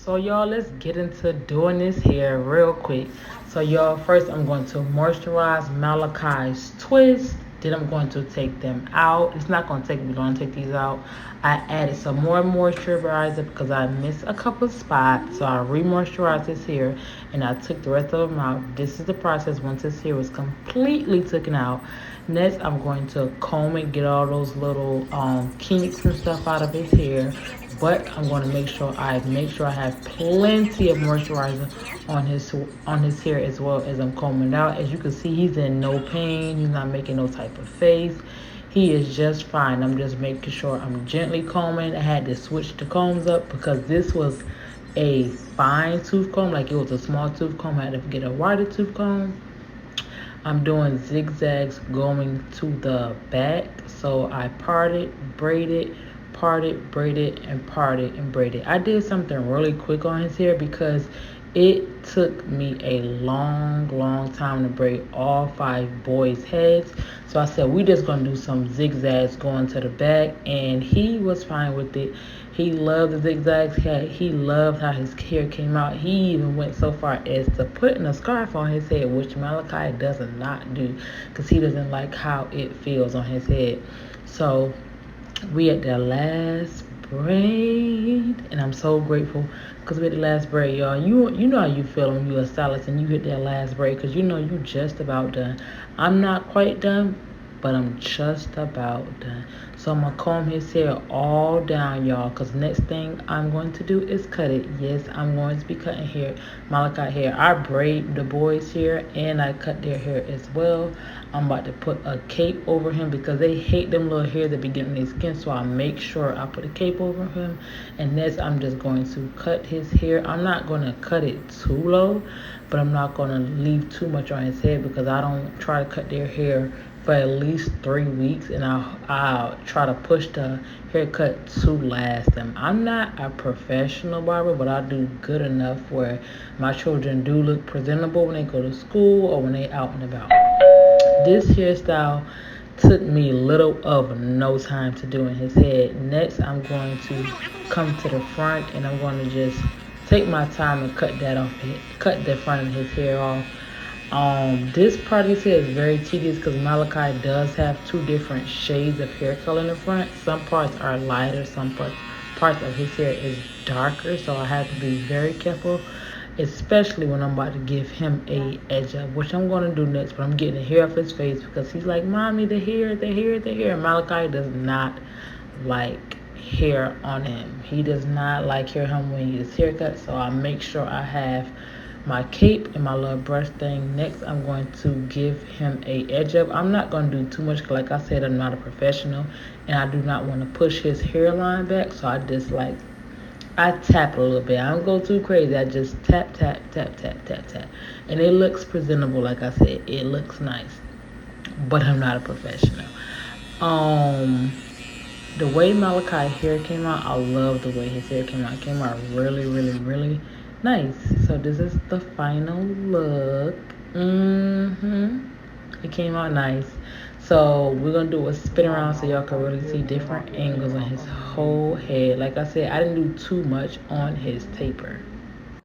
So y'all, let's get into doing this hair real quick. So y'all, first I'm going to moisturize Malachi's twist. Then I'm going to take them out. It's not going to take me long to take these out. I added some more moisturizer because I missed a couple spots. So I re-moisturized this hair and I took the rest of them out. This is the process once this hair was completely taken out. Next, I'm going to comb and get all those little kinks and stuff out of his hair. But I'm going to make sure I have plenty of moisturizer on his hair as well as I'm combing it out. As you can see, he's in no pain. He's not making no type of face. He is just fine. I'm just making sure I'm gently combing. I had to switch the combs up because this was a fine tooth comb, like it was a small tooth comb. I had to get a wider tooth comb. I'm doing zigzags going to the back. So I parted, braided, parted, braided, and parted and braided. I did something really quick on his hair because it took me a long time to braid all 5 boys' heads. So I said, we just gonna do some zigzags going to the back, and he was fine with it. He loved the zigzags. He loved how his hair came out. He even went so far as to putting a scarf on his head, which Malachi does not do because he doesn't like how it feels on his head. So we at the last braid, and I'm so grateful because we at the last braid, y'all. You know how you feel when you're a stylist and you hit that last braid because you know you just about done. I'm not quite done, but I'm just about done. So I'm gonna comb his hair all down, y'all, because next thing I'm going to do is cut it. Yes, I'm going to be cutting hair, Malachi hair. I braid the boys' hair and I cut their hair as well. I'm about to put a cape over him because they hate them little hairs that be getting their skin, so I make sure I put a cape over him. And next I'm just going to cut his hair. I'm not going to cut it too low, but I'm not going to leave too much on his head because I don't try to cut their hair for at least 3 weeks, and I'll try to push the haircut to last them. I'm not a professional barber, but I do good enough where my children do look presentable when they go to school or when they out and about. This hairstyle took me little of no time to do in his head. Next, I'm going to come to the front and I'm going to just take my time and cut the front of his hair off. This part of his hair is very tedious because Malachi does have 2 different shades of hair color in the front. Some parts are lighter, some parts of his hair is darker, so I have to be very careful, especially when I'm about to give him a edge up, which I'm going to do next. But I'm getting the hair off his face because he's like, mommy, the hair, the hair, the hair. Malachi does not like hair on him. He does not like hair on him when he gets haircut, so I make sure I have my cape and my little brush thing. Next, I'm going to give him a edge up. I'm not going to do too much. Like I said, I'm not a professional and I do not want to push his hairline back, so I tap a little bit. I don't go too crazy. I just tap, tap, tap, tap, tap, tap. And it looks presentable. Like I said, it looks nice. But I'm not a professional. Um, the way Malachi hair came out, I love the way his hair came out. It came out really nice. So this is the final look. It came out nice. So we're gonna do a spin around so y'all can really see different angles on his whole head. Like I said, I didn't do too much on his taper.